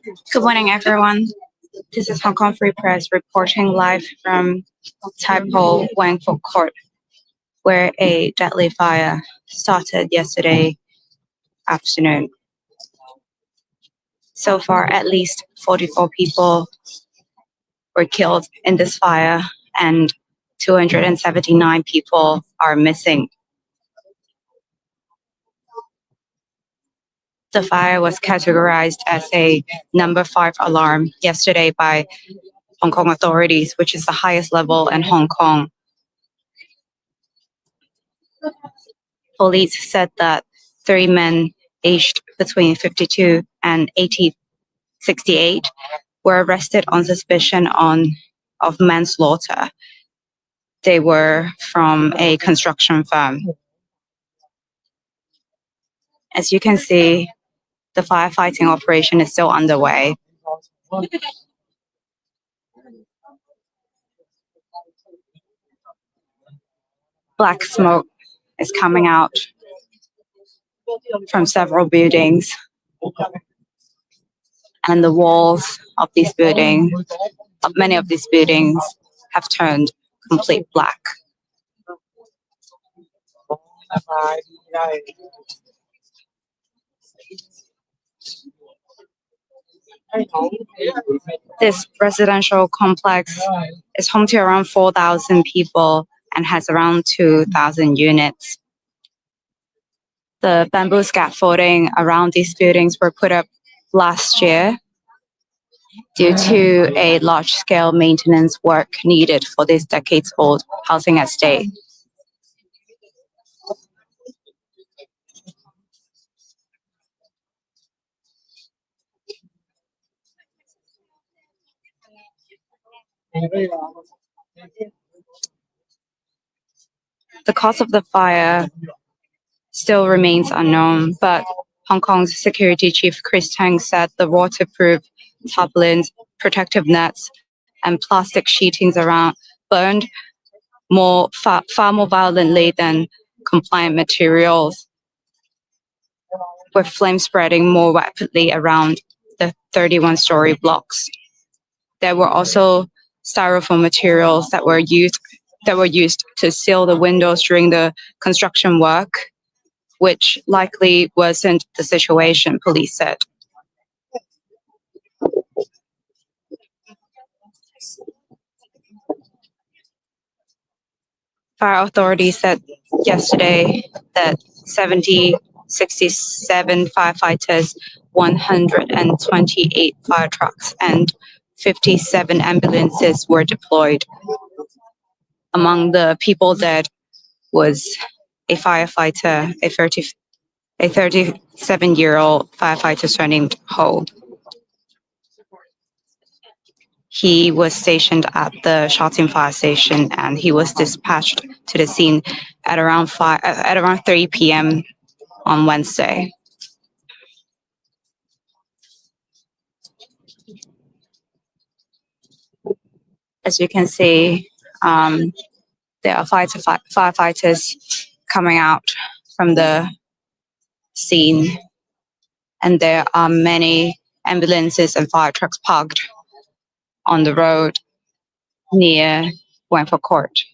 Good morning, everyone. This is Hong Kong Free Press reporting live from Tai Po Food Court, where a deadly fire started yesterday afternoon. So far, at least 44 people were killed in this fire, and 279 people are missing. The fire was categorized as a number 5 alarm yesterday by Hong Kong authorities, which is the highest level in Hong Kong. Police said that 3 men aged between 52 and 68 were arrested on suspicion of manslaughter. They were from a construction firm. As you can see, the firefighting operation is still underway. Black smoke is coming out from several buildings, and the walls of many of these buildings have turned complete black. This residential complex is home to around 4,000 people and has around 2,000 units. The bamboo scaffolding around these buildings were put up last year due to a large-scale maintenance work needed for this decades-old housing estate. The cause of the fire still remains unknown, but Hong Kong's security chief Chris Tang said the waterproof tarpaulins, protective nets, and plastic sheetings around burned far more violently than compliant materials, with flames spreading more rapidly around the 31-story blocks. There were also styrofoam materials that were used to seal the windows during the construction work, which likely worsened the situation, police said. Fire authorities said yesterday that 67 firefighters, 128 fire trucks, and 57 ambulances were deployed. Among the people dead was a firefighter, a 37-year-old firefighter surnamed Ho. He was stationed at the Sha-Tin fire station, and he was dispatched to the scene at around 3 p.m. on Wednesday. As you can see, there are firefighters coming out from the scene, and there are many ambulances and fire trucks parked on the road near Food Court.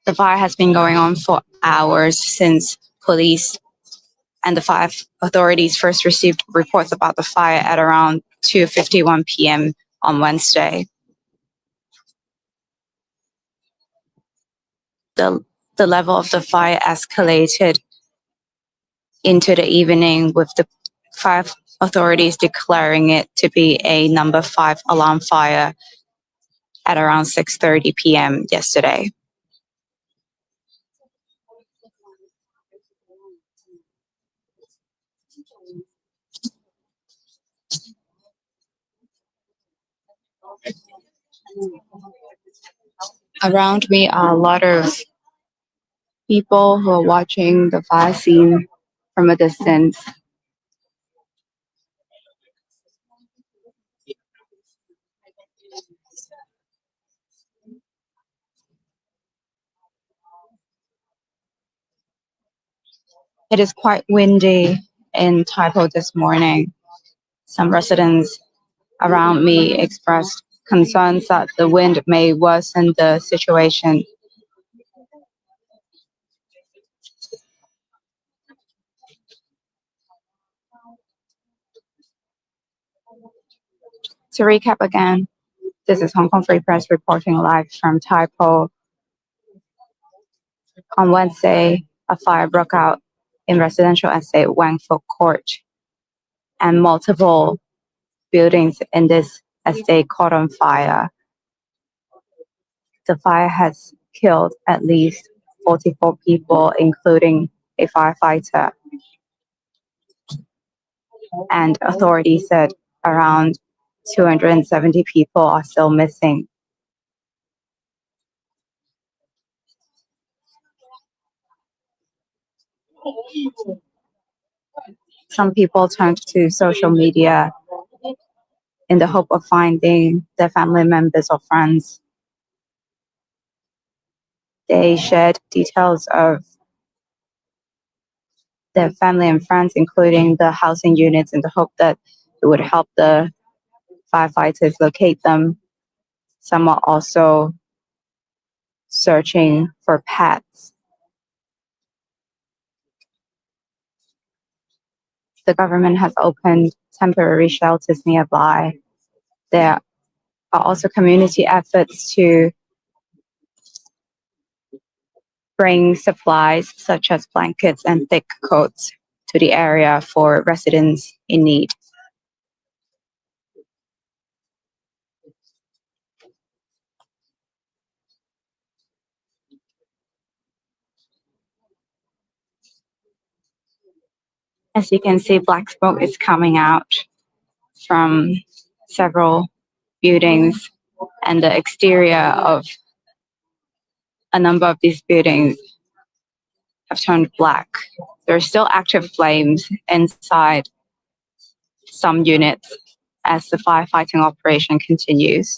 The fire has been going on for hours since police and the fire authorities first received reports about the fire at around 2:51 p.m. on Wednesday. The level of the fire escalated into the evening, with the fire authorities declaring it to be a number 5 alarm fire at around 6:30 p.m. yesterday. Around me are a lot of people who are watching the fire scene from a distance. It is quite windy in Tai Po this morning. Some residents around me expressed concerns that the wind may worsen the situation. To recap again, this is Hong Kong Free Press reporting live from Tai Po. On Wednesday, a fire broke out in residential estate Wang Fuk Court, and multiple buildings in this estate caught on fire. The fire has killed at least 44 people, including a firefighter, and authorities said around 270 people are still missing. Some people turned to social media in the hope of finding their family members or friends. They shared details of their family and friends, including the housing units, in the hope that it would help the firefighters locate them. Some are also searching for pets. The government has opened temporary shelters nearby. There are also community efforts to bring supplies such as blankets and thick coats to the area for residents in need. As you can see, black smoke is coming out from several buildings, and the exterior of a number of these buildings have turned black. There are still active flames inside some units as the firefighting operation continues.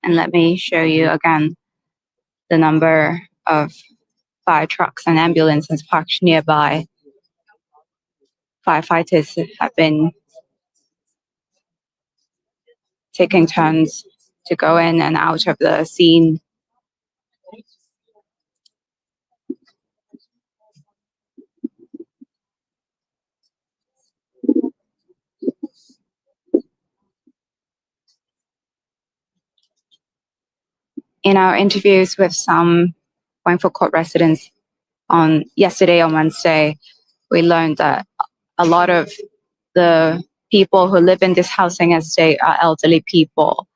And let me show you again the number of fire trucks and ambulances parked nearby. Firefighters have been taking turns to go in and out of the scene. In our interviews with some Wangford Court residents on Wednesday, we learned that a lot of the people who live in this housing estate are elderly people.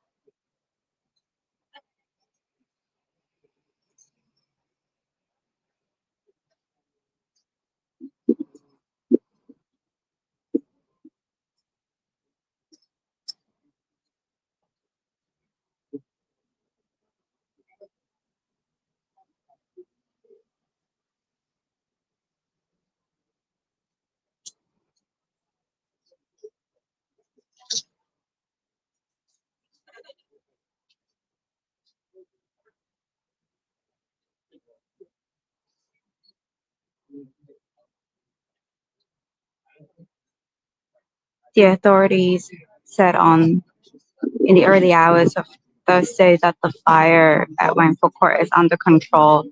The authorities said in the early hours of Thursday that the fire at Wangford Court is under control,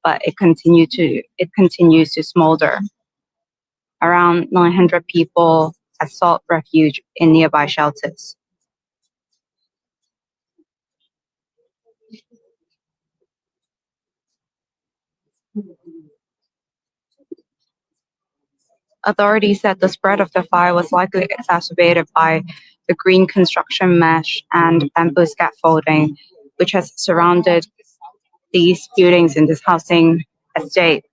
but it continues to smolder. Around 900 people have sought refuge in nearby shelters. Authorities said the spread of the fire was likely exacerbated by the green construction mesh and bamboo scaffolding, which has surrounded these buildings in this housing estate.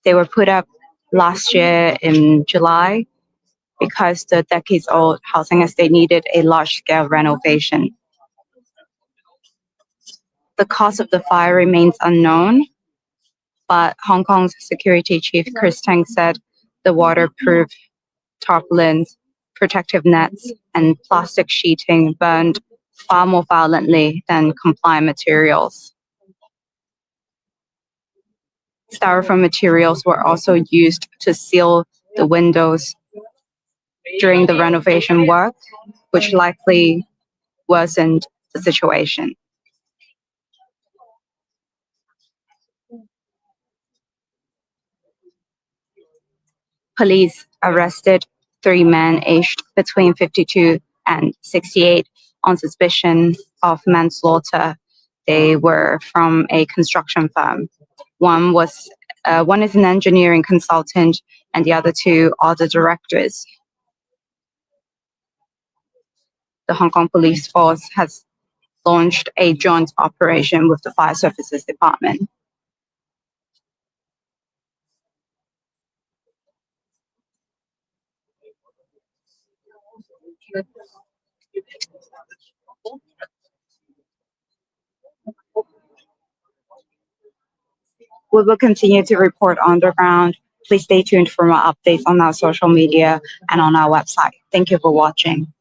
They were put up last year in July because the decades-old housing estate needed a large-scale renovation. The cause of the fire remains unknown, But Hong Kong's security chief Chris Tang said the waterproof tarpaulins, protective nets, and plastic sheeting burned far more violently than compliant materials. Styrofoam materials were also used to seal the windows during the renovation work, which likely worsened the situation. Police arrested 3 men aged between 52 and 68 on suspicion of manslaughter. They were from a construction firm. One is an engineering consultant, and the other two are the directors. The Hong Kong Police Force has launched a joint operation with the Fire Services Department. We will continue to report on the ground. Please stay tuned for more updates on our social media and on our website. Thank you for watching.